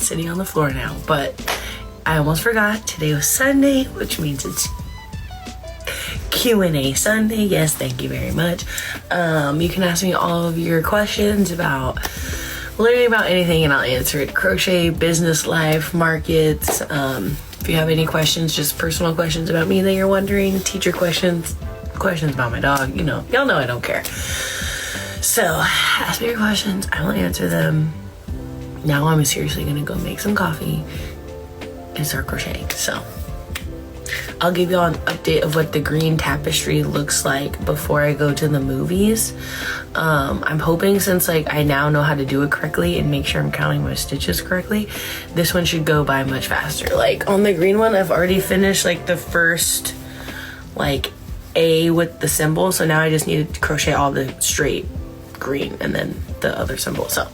sitting on the floor now, but I almost forgot. Today was Sunday, which means it's Q&A Sunday. Yes, thank you very much. You can ask me all of your questions about literally about anything and I'll answer it. Crochet, business, life, markets. If you have any questions, just personal questions about me that you're wondering, teacher questions, questions about my dog, you know, y'all know I don't care. So ask me your questions, I will answer them. Now I'm seriously gonna go make some coffee and start crocheting. So I'll give you all an update of what the green tapestry looks like before I go to the movies. I'm hoping, since like I now know how to do it correctly and make sure I'm counting my stitches correctly, this one should go by much faster. Like on the green one, I've already finished like the first like A with the symbol, so now I just need to crochet all the straight green and then the other symbol. So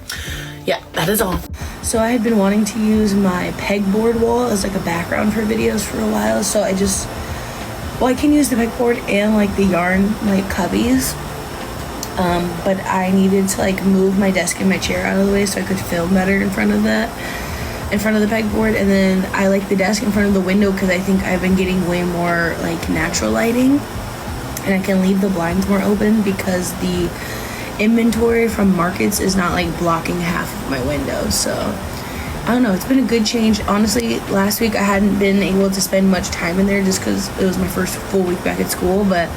yeah, that is all. So I had been wanting to use my pegboard wall as like a background for videos for a while, so I can use the pegboard and like the yarn like cubbies, but I needed to like move my desk and my chair out of the way so I could film better in front of the pegboard. And then I like the desk in front of the window because I think I've been getting way more like natural lighting, and I can leave the blinds more open because the inventory from markets is not like blocking half of my windows. So I don't know, it's been a good change. Honestly, last week I hadn't been able to spend much time in there just because it was my first full week back at school, but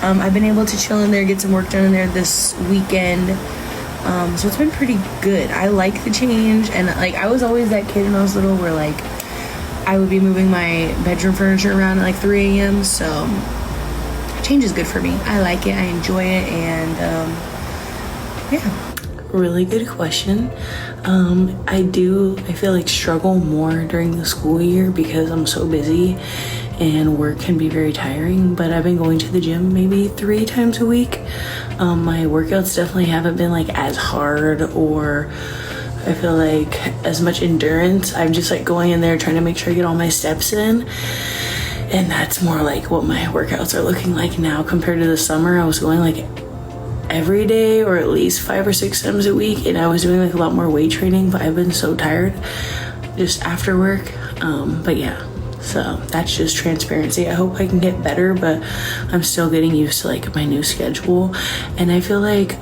I've been able to chill in there, get some work done in there this weekend. So it's been pretty good. I like the change, and like I was always that kid when I was little where like I would be moving my bedroom furniture around at like 3 a.m. So change is good for me. I like it, I enjoy it, and yeah. Really good question. I feel like struggle more during the school year because I'm so busy and work can be very tiring, but I've been going to the gym maybe 3 times a week. My workouts definitely haven't been like as hard, or I feel like as much endurance. I'm just like going in there trying to make sure I get all my steps in. And that's more like what my workouts are looking like now compared to the summer. I was going like every day or at least 5 or 6 times a week, and I was doing like a lot more weight training, but I've been so tired just after work. But yeah, so that's just transparency. I hope I can get better, but I'm still getting used to like my new schedule. And I feel like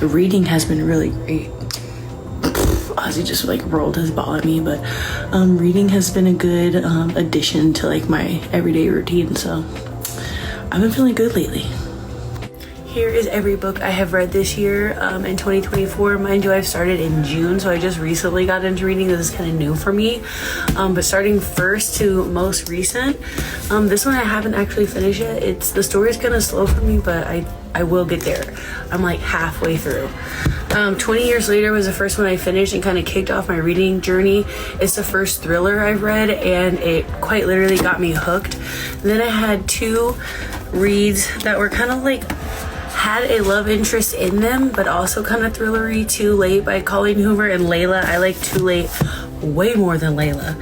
reading has been really great. Ozzy just like rolled his ball at me, but reading has been a good addition to like my everyday routine, so I've been feeling good lately. Here is every book I have read this year in 2024. Mind you, I've started in June, so I just recently got into reading. This is kind of new for me. But starting first to most recent, this one I haven't actually finished yet. The story's kind of slow for me, but I will get there. I'm like halfway through. 20 Years Later was the first one I finished and kind of kicked off my reading journey. It's the first thriller I've read, and it quite literally got me hooked. And then I had 2 reads that were kind of like had a love interest in them, but also kind of thrillery. Too Late by Colleen Hoover and Layla. I like Too Late way more than Layla.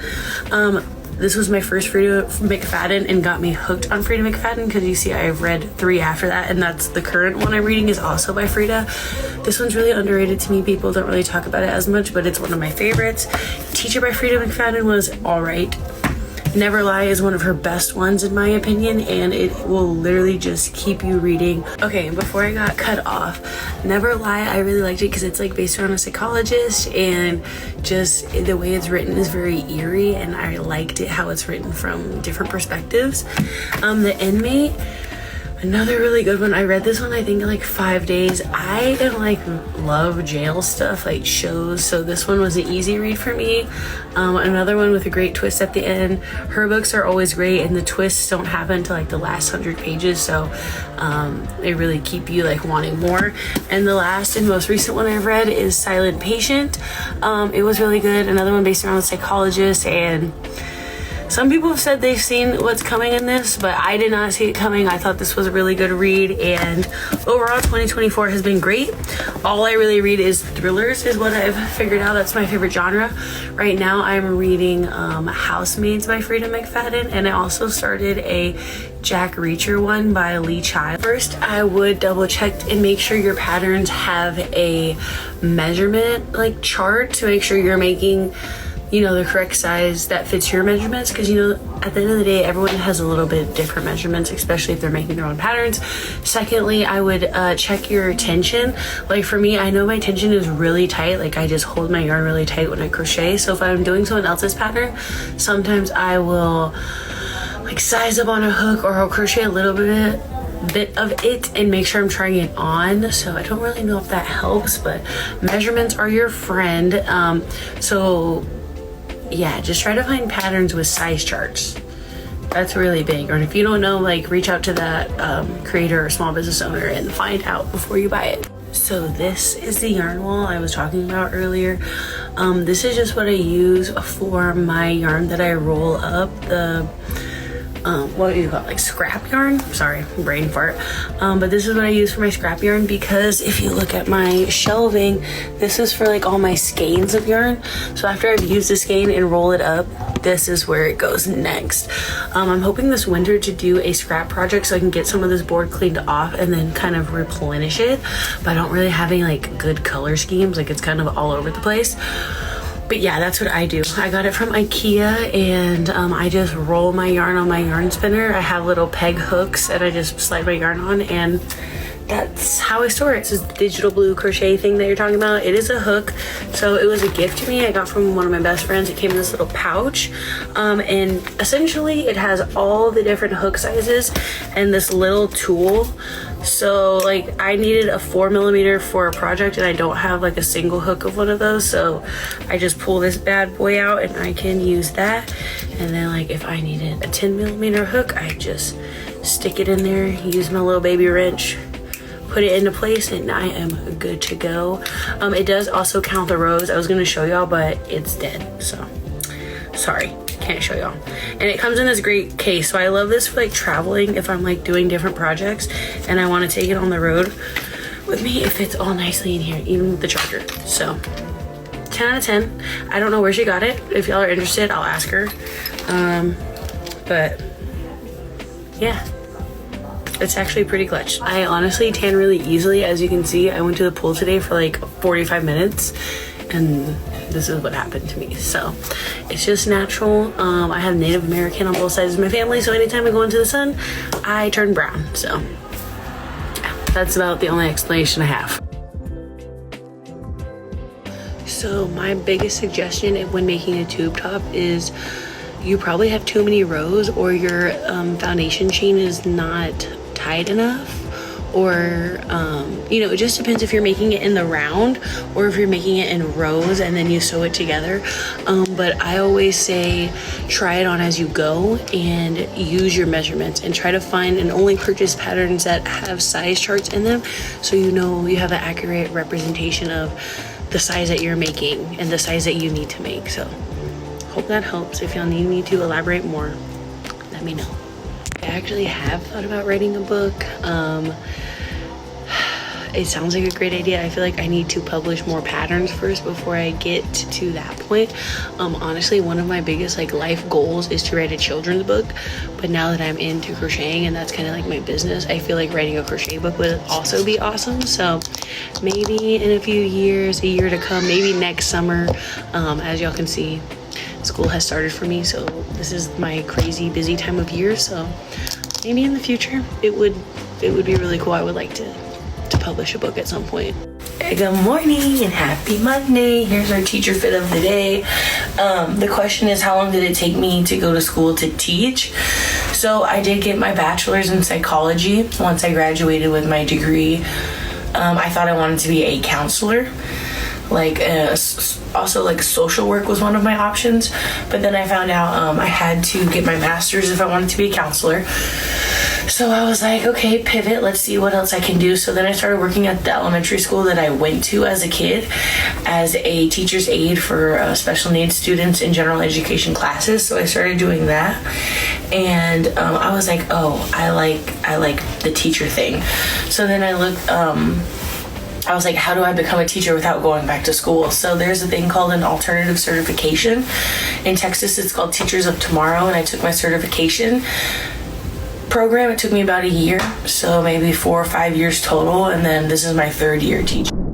This was my first Frida McFadden and got me hooked on Frida McFadden because you see I've read 3 after that, and that's the current one I'm reading is also by Frida. This one's really underrated to me. People don't really talk about it as much, but it's one of my favorites. Teacher by Frida McFadden was alright. Never Lie is one of her best ones in my opinion, and it will literally just keep you reading. Okay, before I got cut off, Never Lie, I really liked it because it's like based around a psychologist, and just the way it's written is very eerie, and I liked it how it's written from different perspectives. The Inmate, another really good one. I read this one I think in like 5 days. I don't like love jail stuff like shows, so this one was an easy read for me. Another one with a great twist at the end. Her books are always great, and the twists don't happen until like the last 100 pages, so they really keep you like wanting more. And the last and most recent one I've read is Silent Patient. It was really good. Another one based around a psychologist, and some people have said they've seen what's coming in this, but I did not see it coming. I thought this was a really good read, and overall 2024 has been great. All I really read is thrillers is what I've figured out. That's my favorite genre. Right now I'm reading Housemaids by Frida McFadden, and I also started a Jack Reacher one by Lee Child. First, I would double check and make sure your patterns have a measurement like chart to make sure you're making you know, the correct size that fits your measurements, because, you know, at the end of the day, everyone has a little bit different measurements, especially if they're making their own patterns. Secondly, I would check your tension. Like for me, I know my tension is really tight. Like I just hold my yarn really tight when I crochet. So if I'm doing someone else's pattern, sometimes I will like size up on a hook, or I'll crochet a little bit of it and make sure I'm trying it on. So I don't really know if that helps, but measurements are your friend. So yeah, just try to find patterns with size charts. That's really big. Or if you don't know, like reach out to that creator or small business owner and find out before you buy it. So this is the yarn wall I was talking about earlier. This is just what I use for my yarn that I roll up. The what do you call it, like scrap yarn? Sorry, brain fart. But this is what I use for my scrap yarn, because if you look at my shelving, this is for like all my skeins of yarn. So after I've used the skein and roll it up, this is where it goes next. I'm hoping this winter to do a scrap project so I can get some of this board cleaned off and then kind of replenish it. But I don't really have any like good color schemes, like it's kind of all over the place. But yeah, that's what I do. I got it from IKEA, and I just roll my yarn on my yarn spinner. I have little peg hooks and I just slide my yarn on, and that's how I store it. It's this digital blue crochet thing that you're talking about. It is a hook, so it was a gift to me. I got from one of my best friends. It came in this little pouch, and essentially it has all the different hook sizes and this little tool. So like I needed a 4mm for a project, and I don't have like a single hook of one of those, so I just pull this bad boy out and I can use that. And then like if I needed a 10mm hook, I just stick it in there, use my little baby wrench, put it into place, and I am good to go. It does also count the rows. I was gonna show y'all, but it's dead, so sorry, can't show y'all. And it comes in this great case, so I love this for like traveling if I'm like doing different projects and I want to take it on the road with me. It fits all nicely in here, even with the charger. So 10 out of 10. I don't know where she got it. If y'all are interested, I'll ask her. But yeah, it's actually pretty clutch. I honestly tan really easily. As you can see, I went to the pool today for like 45 minutes and this is what happened to me. So it's just natural. I have Native American on both sides of my family, so anytime I go into the sun, I turn brown. So yeah, that's about the only explanation I have. So my biggest suggestion when making a tube top is you probably have too many rows, or your foundation chain is not tight enough, or you know, it just depends if you're making it in the round or if you're making it in rows and then you sew it together. But I always say try it on as you go and use your measurements, and try to find and only purchase patterns that have size charts in them, so you know you have an accurate representation of the size that you're making and the size that you need to make. So hope that helps. If y'all need me to elaborate more, let me know. I actually have thought about writing a book. It sounds like a great idea. I feel like I need to publish more patterns first before I get to that point. Honestly, one of my biggest like life goals is to write a children's book, but now that I'm into crocheting and that's kind of like my business, I feel like writing a crochet book would also be awesome. So maybe in a few years, a year to come, maybe next summer. As y'all can see, school has started for me, so this is my crazy busy time of year. So maybe in the future it would be really cool. I would like to publish a book at some point. Good morning and happy Monday. Here's our teacher fit of the day. The question is, how long did it take me to go to school to teach? So I did get my bachelor's in psychology. Once I graduated with my degree, I thought I wanted to be a counselor. Also like social work was one of my options, but then I found out I had to get my master's if I wanted to be a counselor. So I was like, okay, pivot, let's see what else I can do. So then I started working at the elementary school that I went to as a kid as a teacher's aide for special needs students in general education classes. So I started doing that, and I was like, oh, I like the teacher thing. So then I looked, I was like, how do I become a teacher without going back to school? So there's a thing called an alternative certification. In Texas, it's called Teachers of Tomorrow, and I took my certification program. It took me about a year, so maybe 4 or 5 years total, and then this is my 3rd year teaching.